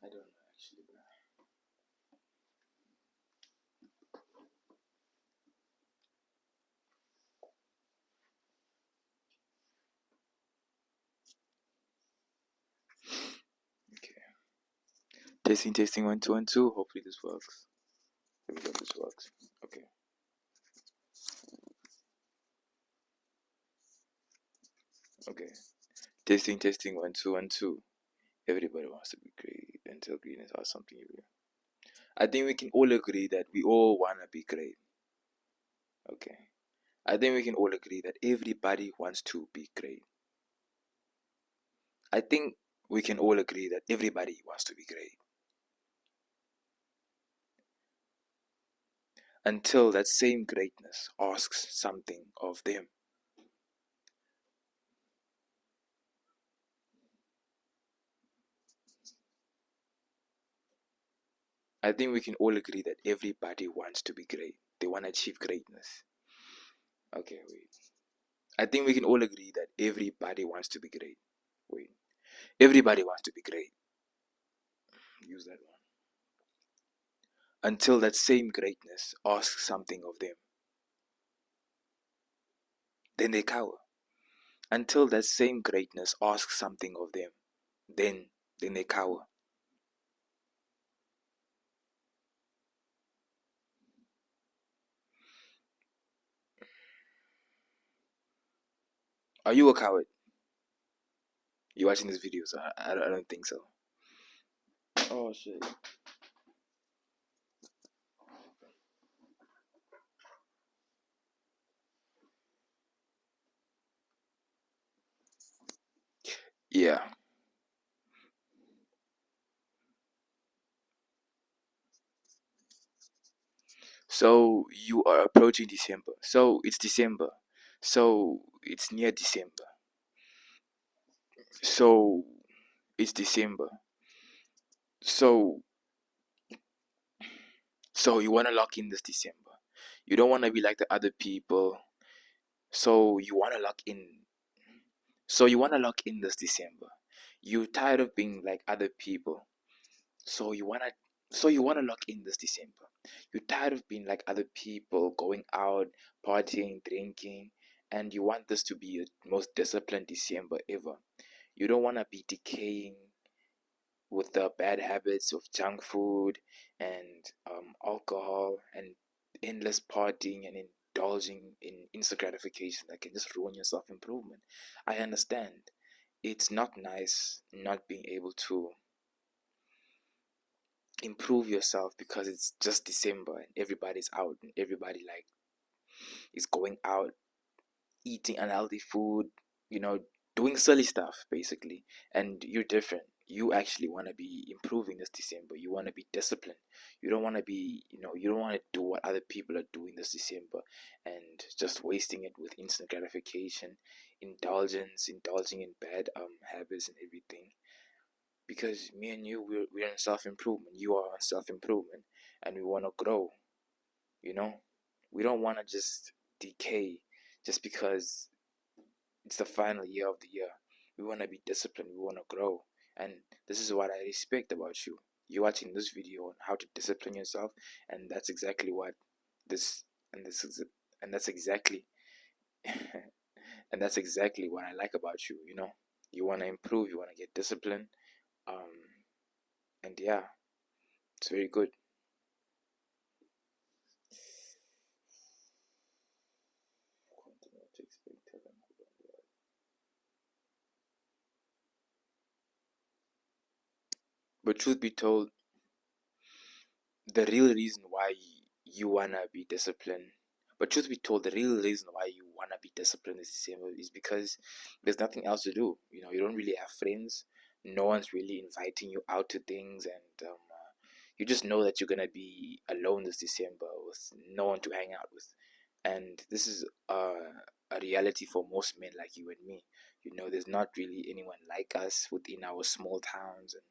I don't know actually, bro. Okay. Testing 1 2 1 2. Hopefully this works. Let me know if this works. Okay. Okay. Testing 1 2 1 2. Everybody wants to be great until greatness or something. I think we can all agree that we all wanna be great. Okay. I think we can all agree that everybody wants to be great. I think we can all agree that everybody wants to be great. Until that same greatness asks something of them. I think we can all agree that everybody wants to be great. They want to achieve greatness. Okay, wait. I think we can all agree that everybody wants to be great. Wait. Everybody wants to be great. Use that one. Until that same greatness asks something of them. Then they cower. Until that same greatness asks something of them. Then they cower. Are you a coward? You watching this video, so I don't think so. Oh shit. Yeah. So you are approaching December. So it's December. So it's near December. So it's December. So you want to lock in this December. You don't want to be like the other people. So you want to lock in. So you want to lock in this December. You're tired of being like other people. So you want to lock in this December. You're tired of being like other people, going out, partying, drinking, and you want this to be the most disciplined December ever. You don't want to be decaying with the bad habits of junk food and alcohol and endless partying and indulging in instant gratification that can just ruin your self improvement. I understand. It's not nice not being able to improve yourself because it's just December and everybody's out and everybody like is going out, eating unhealthy food, you know, doing silly stuff basically. And you're different. You actually want to be improving this December. You want to be disciplined. You don't want to be, you don't want to do what other people are doing this December and just wasting it with instant gratification, indulging in bad habits and everything. Because me and you, we're in self improvement. You are on self improvement, and we want to grow. You know, we don't want to just decay just because it's the final year of the year. We want to be disciplined. We want to grow, and this is what I respect about you. You're watching this video on how to discipline yourself, and that's exactly what this and this is and that's exactly and that's exactly what I like about you. You know, you want to improve. You want to get disciplined. Um, and yeah, it's very good. But truth be told, the real reason why you wanna be disciplined, but truth be told, the real reason why you wanna be disciplined this December is because there's nothing else to do. You know, you don't really have friends. No one's really inviting you out to things, and you just know that you're gonna be alone this December with no one to hang out with. And this is a reality for most men like you and me. You know, there's not really anyone like us within our small towns and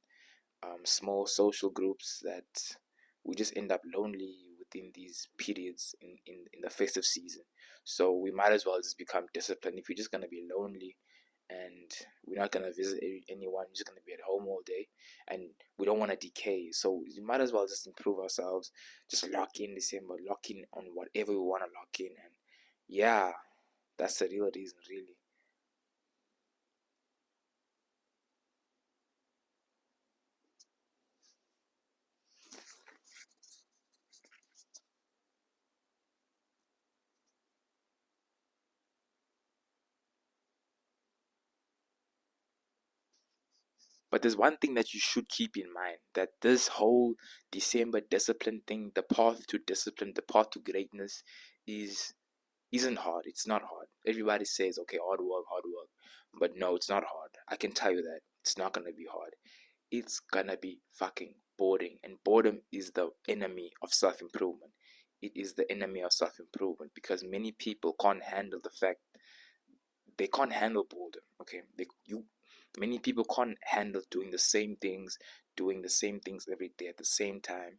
small social groups that we just end up lonely within these periods in the festive season. So we might as well just become disciplined. If you're just going to be lonely and we're not gonna visit anyone. We're just gonna be at home all day, and we don't want to decay. So you might as well just improve ourselves. Just lock in December, lock in on whatever we want to lock in, and yeah, that's the real reason, really. But there's one thing that you should keep in mind, that this whole December discipline thing, the path to discipline, the path to greatness, is isn't hard. It's not hard. Everybody says, okay, hard work. But no, it's not hard. I can tell you that. It's not gonna be hard. It's gonna be fucking boring. And boredom is the enemy of self improvement. It is the enemy of self improvement because many people can't handle the fact they can't handle boredom. Okay, many people can't handle doing the same things every day at the same time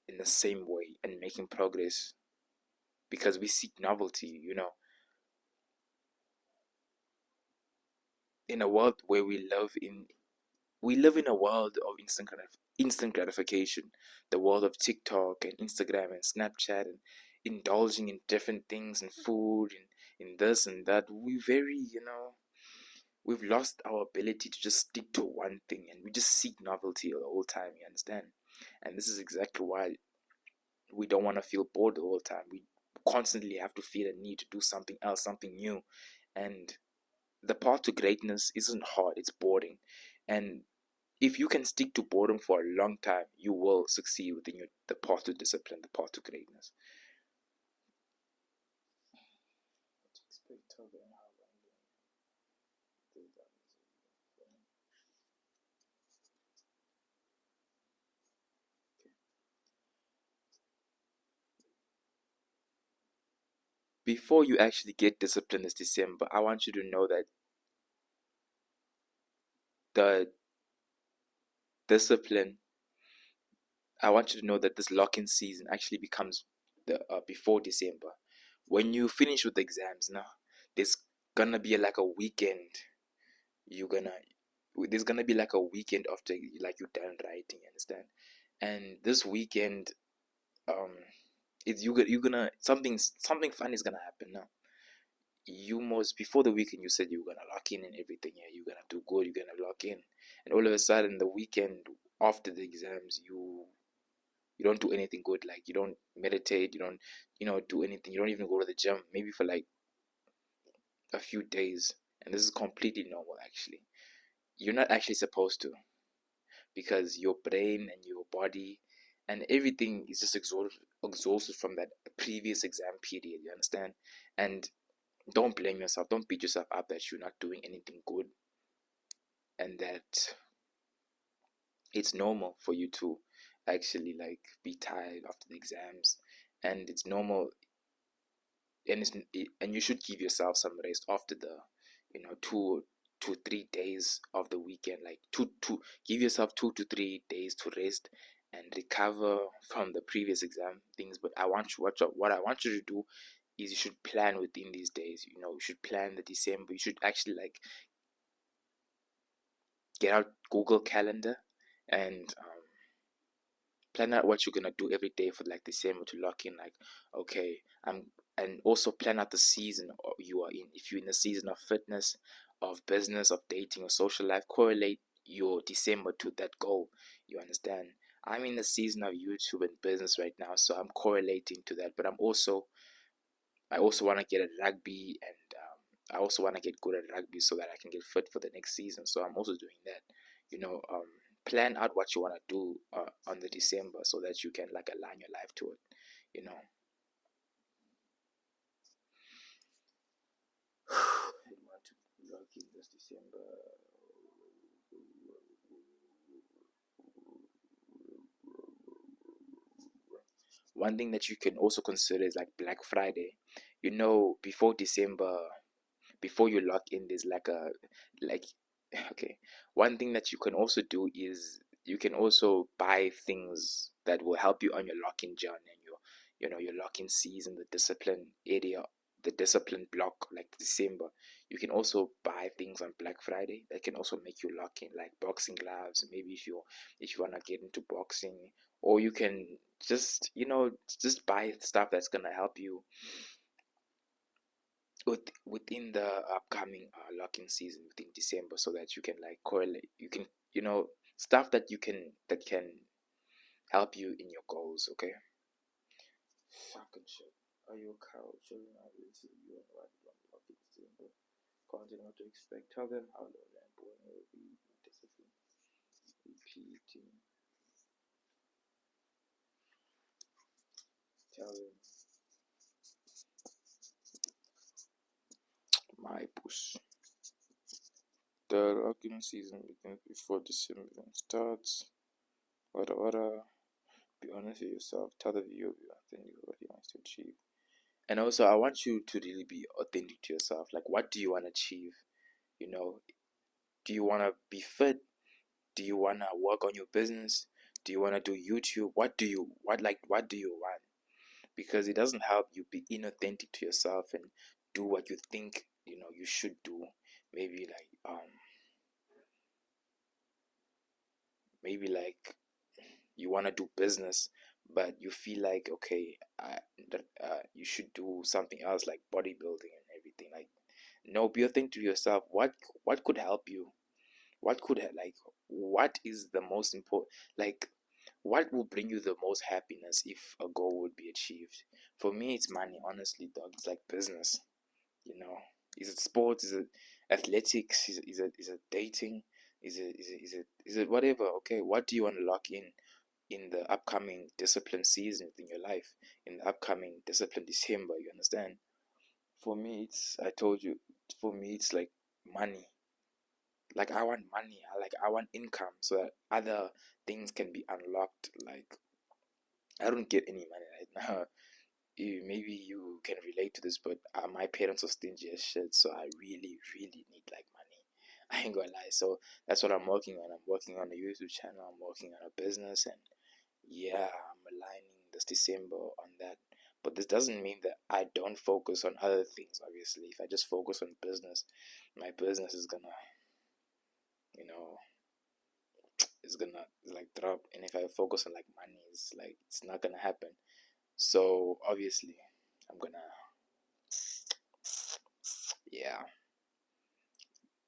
in the same way and making progress because we seek novelty. In a world where we live in a world of instant gratification, the world of TikTok and Instagram and Snapchat and indulging in different things and food and in this and that. We've lost our ability to just stick to one thing and we just seek novelty the whole time, you understand? And this is exactly why we don't want to feel bored the whole time. We constantly have to feel a need to do something else, something new. And the path to greatness isn't hard, it's boring. And if you can stick to boredom for a long time, you will succeed within the path to discipline, the path to greatness. Before you actually get disciplined this December, I want you to know that the discipline, I want you to know that this lock-in season actually becomes before December. When you finish with the exams now, there's gonna be like a weekend. You're gonna there's gonna be like a weekend after like you're done writing, understand? And this weekend, um, you're gonna something fun is gonna happen now. You most before the weekend you said you were gonna lock in and everything. Yeah, you're gonna do good. You're gonna lock in, and all of a sudden the weekend after the exams, you don't do anything good. Like you don't meditate. You don't do anything. You don't even go to the gym. Maybe for like a few days, and this is completely normal. Actually, you're not actually supposed to because your brain and your body and everything is just exhausted from that previous exam period. You understand? And don't blame yourself. Don't beat yourself up that you're not doing anything good and that it's normal for you to actually like be tired after the exams, and it's normal, and you should give yourself some rest after the 2 to 3 days of the weekend, like give yourself 2 to 3 days to rest and recover from the previous exam things. But what I want you to do is you should plan within these days. You should plan the December. You should actually like get out Google Calendar and plan out what you're gonna do every day for like December to lock in. Like, okay, and also plan out the season you are in. If you're in a season of fitness, of business, of dating, or social life, correlate your December to that goal. You understand? I'm in the season of YouTube and business right now, so I'm correlating to that. But I also want to get at rugby, and I also want to get good at rugby so that I can get fit for the next season. So I'm also doing that. Plan out what you want to do on the December so that you can like align your life to it. You know. I want to log in this December. One thing that you can also consider is like Black Friday. Before December, before you lock in, there's like okay. One thing that you can also do is you can also buy things that will help you on your lock-in journey and your lock-in season, the discipline area, the discipline block, like December. You can also buy things on Black Friday that can also make you lock in, like boxing gloves. Maybe if you wanna get into boxing, or you can just just buy stuff that's gonna help you within the upcoming locking season within December, so that you can like correlate. You can stuff that can help you in your goals. Okay. Fucking shit. Are you a cow? Children are releasing you and what you want locking December. Continue what to expect. Tell them how low and born will be discipline. Repeating. Tell them my push. The locking season begins before December starts. Whatever. Be honest with yourself. Tell the viewer authentic what you want to achieve. And also, I want you to really be authentic to yourself. Like, what do you want to achieve? You know, do you want to be fit? Do you want to work on your business? Do you want to do YouTube? What do you want? Because it doesn't help you be inauthentic to yourself and do what you think you should do. Maybe like you want to do business, but you feel like, okay, that you should do something else like bodybuilding and everything. Like, no, be authentic to yourself. What could help you? What is the most important? Like, what will bring you the most happiness if a goal would be achieved? For me, it's money. Honestly, dog, it's like business. You know, is it sports? Is it athletics? Is it dating? Is it whatever? Okay, what do you want to lock in the upcoming discipline season in your life, in the upcoming discipline December? You understand? For me, I told you, for me, it's like money. Like, I want money. I want income so that other things can be unlocked. Like, I don't get any money right now. Maybe you can relate to this, but my parents are stingy as shit, so I really, really need like money. I ain't gonna lie. So that's what I'm working on. I'm working on a YouTube channel. I'm working on a business, and yeah, I'm aligning this December on that. But this doesn't mean that I don't focus on other things. Obviously, if I just focus on business, my business is gonna, you know, is gonna like drop. And if I focus on like money, it's not gonna happen. So obviously, I'm gonna, yeah,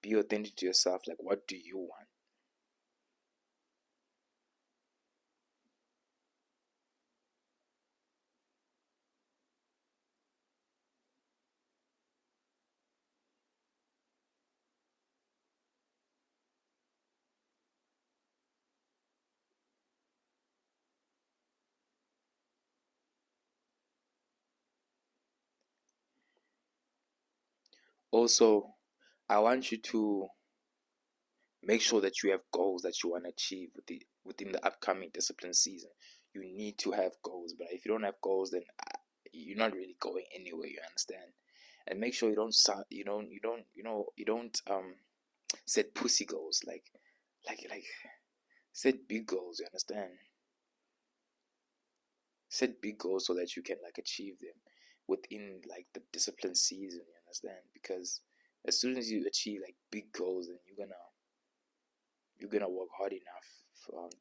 be authentic to yourself. Like, what do you want? Also, I want you to make sure that you have goals that you want to achieve within the upcoming discipline season. You need to have goals, but if you don't have goals, then you're not really going anywhere. You understand? And make sure you don't set pussy goals. Like set big goals. You understand? Set big goals so that you can like achieve them within like the discipline season. You understand? Because as soon as you achieve like big goals, then you're gonna work hard enough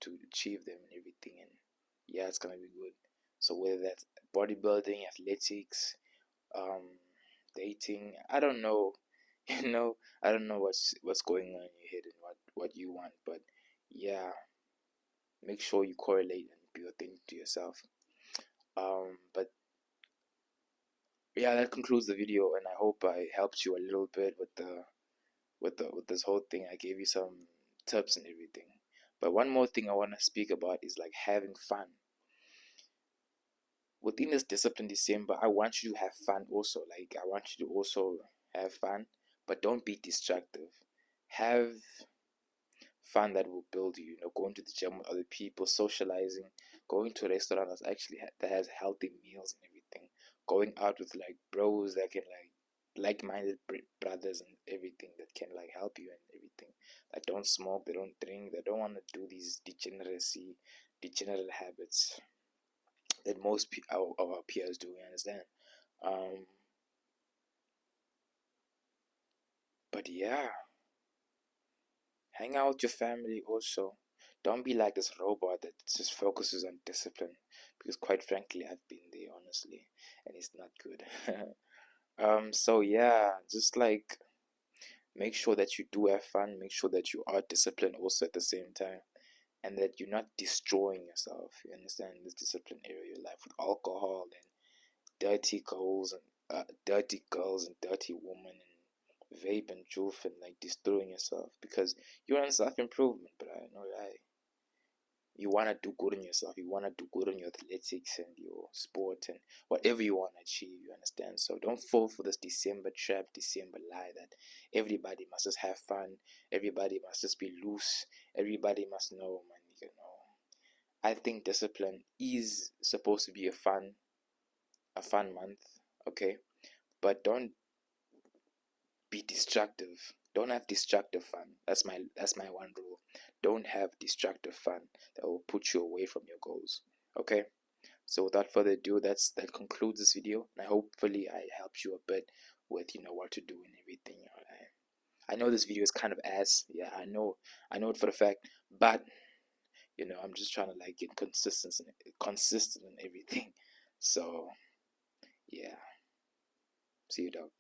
to achieve them and everything, and yeah, it's gonna be good. So whether that's bodybuilding, athletics, um dating, I don't know. I don't know what's going on in your head and what you want, but yeah, make sure you correlate and be authentic to yourself. But yeah, that concludes the video, and I hope I helped you a little bit with this whole thing. I gave you some tips and everything. But one more thing I want to speak about is like having fun. Within this discipline December, I want you to have fun also. Like, I want you to also have fun, but don't be destructive. Have fun that will build you. Going to the gym with other people, socializing, going to a restaurant that has healthy meals and everything. Going out with like bros that can like-minded brothers and everything that can like help you and everything. That don't smoke, they don't drink, they don't want to do these degenerate habits that most of our peers do. You understand? Um, But yeah, hang out with your family also. Don't be like this robot that just focuses on discipline, because quite frankly, I've been there honestly, and it's not good. So yeah, just like make sure that you do have fun, make sure that you are disciplined also at the same time, and that you're not destroying yourself. You understand, this discipline area of your life with alcohol and dirty girls and dirty women and vape and juice and like destroying yourself because you're on self improvement, but I know that you want to do good on yourself, you want to do good on your athletics and your sport and whatever you want to achieve, you understand? So don't fall for this December trap, December lie that everybody must just have fun, everybody must just be loose, everybody must know, man. You know, I think discipline is supposed to be a fun month, okay? But don't be destructive. Don't have destructive fun. That's my one rule. Don't have destructive fun that will put you away from your goals. Okay? So without further ado, that concludes this video. And hopefully I helped you a bit with what to do and everything. Alright. I know this video is kind of ass. Yeah, I know it for the fact, but I'm just trying to like get consistent and everything. So yeah. See you, dog.